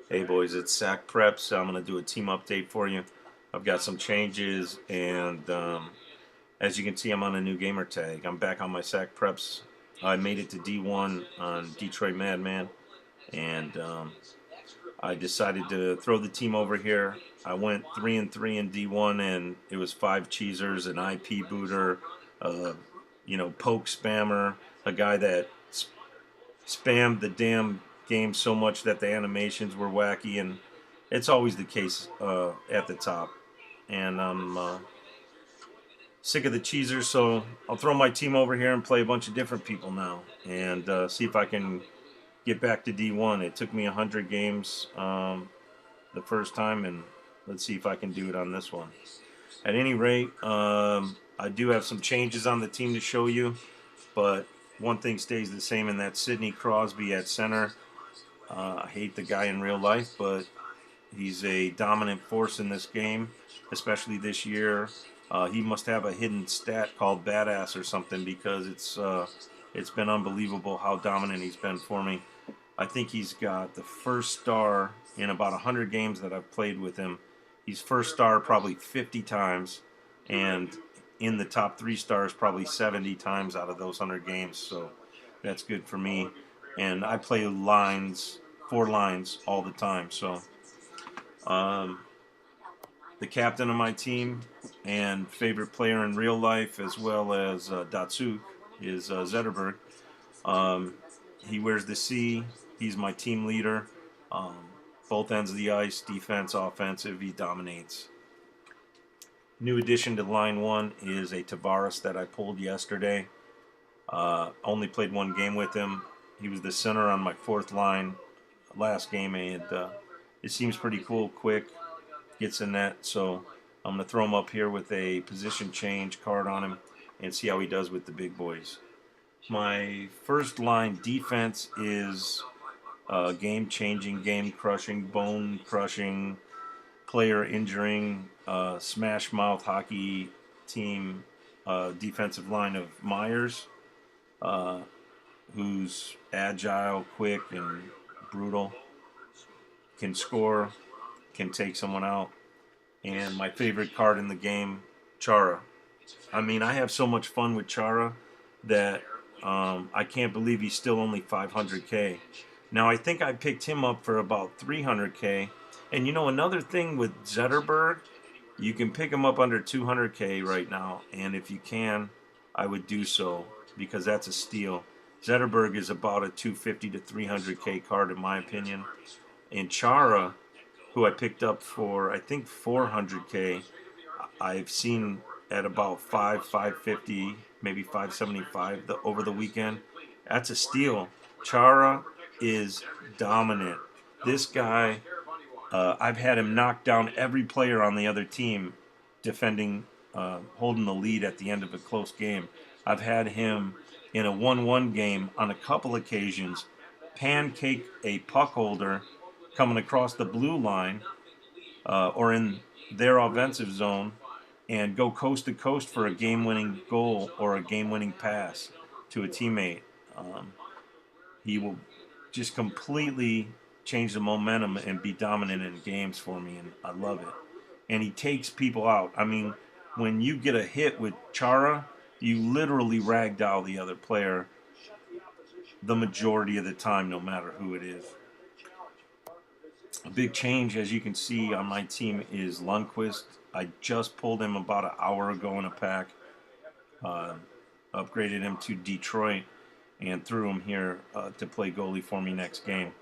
Hey boys, it's Sacpreps. I'm going to do a team update for you. I've got some changes, and as you can see, I'm on a new Gamertag. I'm back on my Sacpreps. I made it to D1 on DetroitMadman, and I decided to throw the team over here. I went 3-3 in D1, and it was 5 cheesers, an IP booter, uh, poke spammer, a guy that spammed the damn game so much that the animations were wacky, and it's always the case at the top. And I'm sick of the cheesers, so I'll throw my team over here and play a bunch of different people now, and see if I can get back to D1. It took me 100 games the first time, and let's see if I can do it on this one. At any rate, I do have some changes on the team to show you, but one thing stays the same, and that's Sidney Crosby at center. I hate the guy in real life, but he's a dominant force in this game, especially this year. He must have a hidden stat called badass or something, because it's been unbelievable how dominant he's been for me. I think he's got the first star in about 100 games that I've played with him. He's first star probably 50 times, and in the top 3 stars probably 70 times out of those 100 games. So that's good for me. And I play lines, 4 lines all the time. So um, the captain of my team and favorite player in real life, as well as Datsuk, is Zetterberg. Um, he wears the C. He's my team leader. Um, both ends of the ice, defense, offensive, he dominates. New addition to line 1 is a Tavares that I pulled yesterday. Only played 1 game with him. He was the center on my 4th line last game, and it seems pretty cool, quick, gets in net. So I'm going to throw him up here with a position change card on him and see how he does with the big boys. My first line defense is game-changing, game-crushing, bone-crushing, player-injuring, smash-mouth hockey team defensive line of Myers, who's agile, quick, and brutal, can score, can take someone out. And my favorite card in the game, Chara. I mean, I have so much fun with Chara that I can't believe he's still only 500K. Now, I think I picked him up for about 300K. And you know, another thing with Zetterberg, you can pick him up under 200K right now. And if you can, I would do so, because that's a steal. Zetterberg is about a 250 to 300K card, in my opinion. And Chara, who I picked up for, I think, 400K, I've seen at about 550, maybe 575 over the weekend. That's a steal. Chara is dominant. This guy, I've had him knock down every player on the other team defending, holding the lead at the end of a close game. I've had him in a 1-1 game on a couple occasions pancake a puck holder coming across the blue line or in their offensive zone and go coast to coast for a game-winning goal or a game-winning pass to a teammate. He will just completely change the momentum and be dominant in games for me, and I love it. And he takes people out. I mean, when you get a hit with Chara, you literally ragdoll the other player the majority of the time, no matter who it is. A big change, as you can see on my team, is Lundqvist. I just pulled him about an hour ago in a pack. Upgraded him to Detroit and threw him here to play goalie for me next game.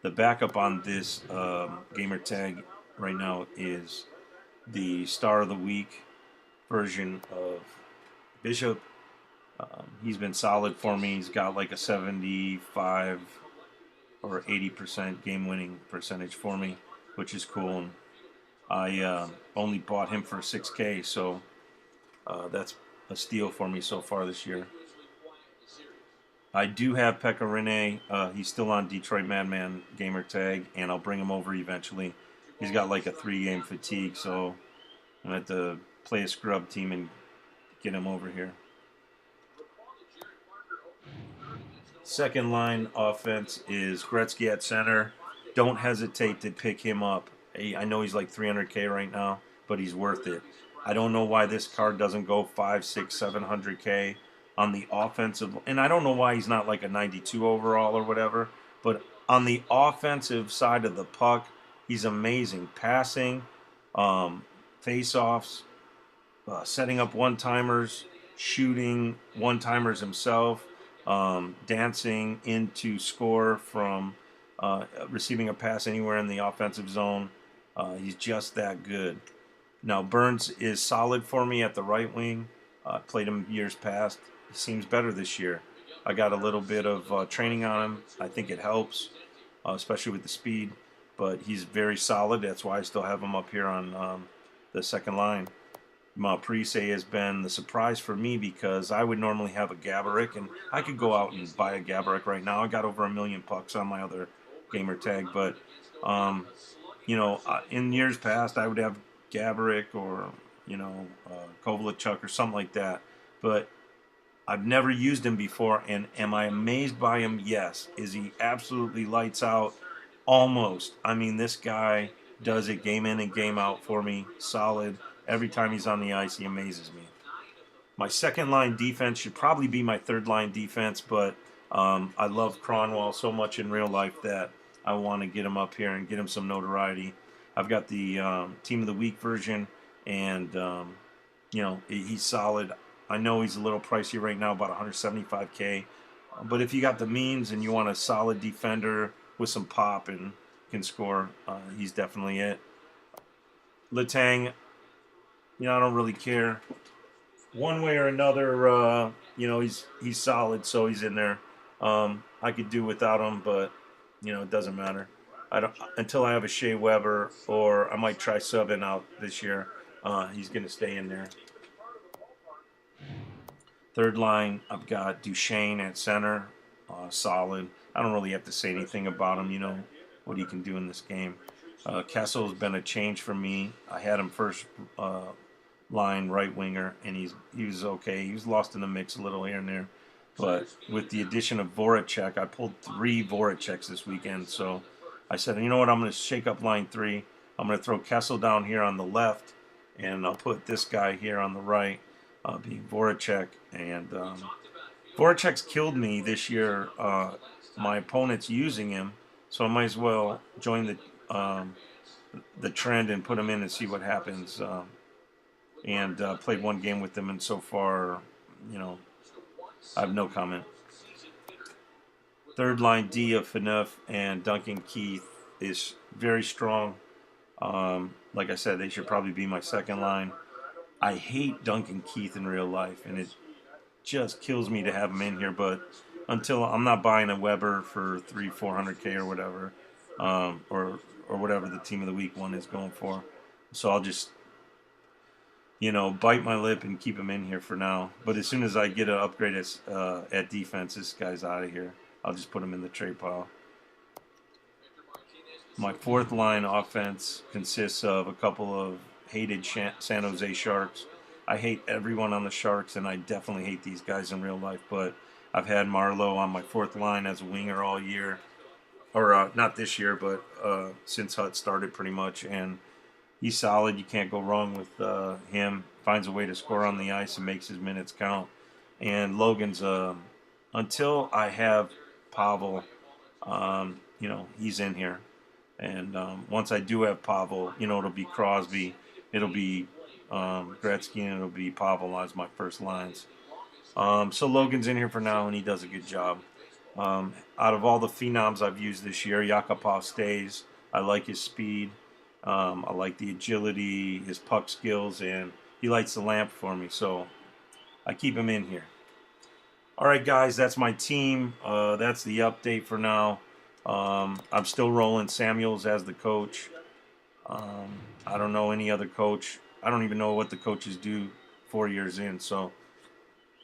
The backup on this gamer tag right now is the Star of the Week version of Bishop. He's been solid for me. He's got like a 75 or 80% game-winning percentage for me, which is cool. And I only bought him for 6K, so that's a steal for me so far this year. I do have Pekka Rinne. He's still on DetroitMadman gamer tag, and I'll bring him over eventually. He's got like a 3-game fatigue, so I'm going to have to play a scrub team and get him over here. Second line offense is Gretzky at center. Don't hesitate to pick him up. I know he's like 300K right now, but he's worth it. I don't know why this card doesn't go 5, 6, 700K on the offensive, and I don't know why he's not like a 92 overall or whatever. But on the offensive side of the puck, he's amazing. Passing, face-offs, setting up one-timers, shooting one-timers himself, dancing into score from receiving a pass anywhere in the offensive zone. He's just that good. Now, Burns is solid for me at the right wing. Played him years past. He seems better this year. I got a little bit of training on him. I think it helps, especially with the speed. But he's very solid. That's why I still have him up here on the second line. Parise has been the surprise for me because I would normally have a Gaborik, and I could go out and buy a Gaborik right now. I got over 1 million pucks on my other gamer tag, but in years past I would have Gaborik or Kovalchuk or something like that, but I've never used him before. And am I amazed by him? Yes. Is he absolutely lights out? Almost. I mean, this guy does it game in and game out for me. Solid. Every time he's on the ice, he amazes me. My second line defense should probably be my third line defense, but I love Cronwall so much in real life that I want to get him up here and get him some notoriety. I've got the Team of the Week version, and he's solid. I know he's a little pricey right now, about 175K. But if you got the means and you want a solid defender with some pop and can score, he's definitely it. Letang, I don't really care. One way or another, he's solid, so he's in there. I could do without him, but it doesn't matter. I don't until I have a Shea Weber, or I might try subbing out this year. He's going to stay in there. Third line, I've got Duchesne at center, solid. I don't really have to say anything about him. What he can do in this game. Kessel's been a change for me. I had him first line right winger, and he was okay. He was lost in the mix a little here and there, but with the addition of Voracek, I pulled 3 Voraceks this weekend. So I said, you know what? I'm going to shake up line 3. I'm going to throw Kessel down here on the left, and I'll put this guy here on the right, being Voracek. And Voracek's killed me this year. My opponent's using him, so I might as well join the trend and put him in and see what happens. And played 1 game with them, and so far, I have no comment. Third line D of Phaneuf and Duncan Keith is very strong. Like I said, they should probably be my second line. I hate Duncan Keith in real life, and it just kills me to have him in here. But until I'm not buying a Weber for 300-400K or whatever, or whatever the Team of the Week one is going for, so I'll just bite my lip and keep him in here for now. But as soon as I get an upgrade at defense, this guy's out of here. I'll just put him in the trade pile. My fourth line offense consists of a couple of hated San Jose Sharks. I hate everyone on the Sharks, and I definitely hate these guys in real life. But I've had Marleau on my fourth line as a winger all year. Or not this year, but since Hut started pretty much. And he's solid. You can't go wrong with him. Finds a way to score on the ice and makes his minutes count. And Logan's, until I have Pavel, he's in here. And once I do have Pavel, it'll be Crosby, it'll be Gretzky, and it'll be Pavel as my first lines. So Logan's in here for now, and he does a good job. Out of all the phenoms I've used this year, Yakupov stays. I like his speed. I like the agility, his puck skills, and he lights the lamp for me, so I keep him in here. All right, guys, that's my team. That's the update for now. I'm still rolling Samuels as the coach. I don't know any other coach. I don't even know what the coaches do 4 years in. So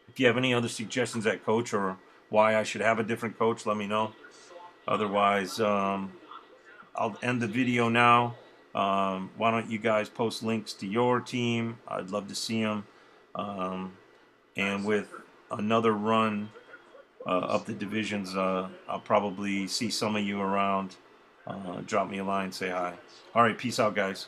if you have any other suggestions at coach or why I should have a different coach, let me know. Otherwise, I'll end the video now. Why don't you guys post links to your team? I'd love to see them. And with another run of the divisions. I'll probably see some of you around. Drop me a line, say hi. All right, peace out, guys.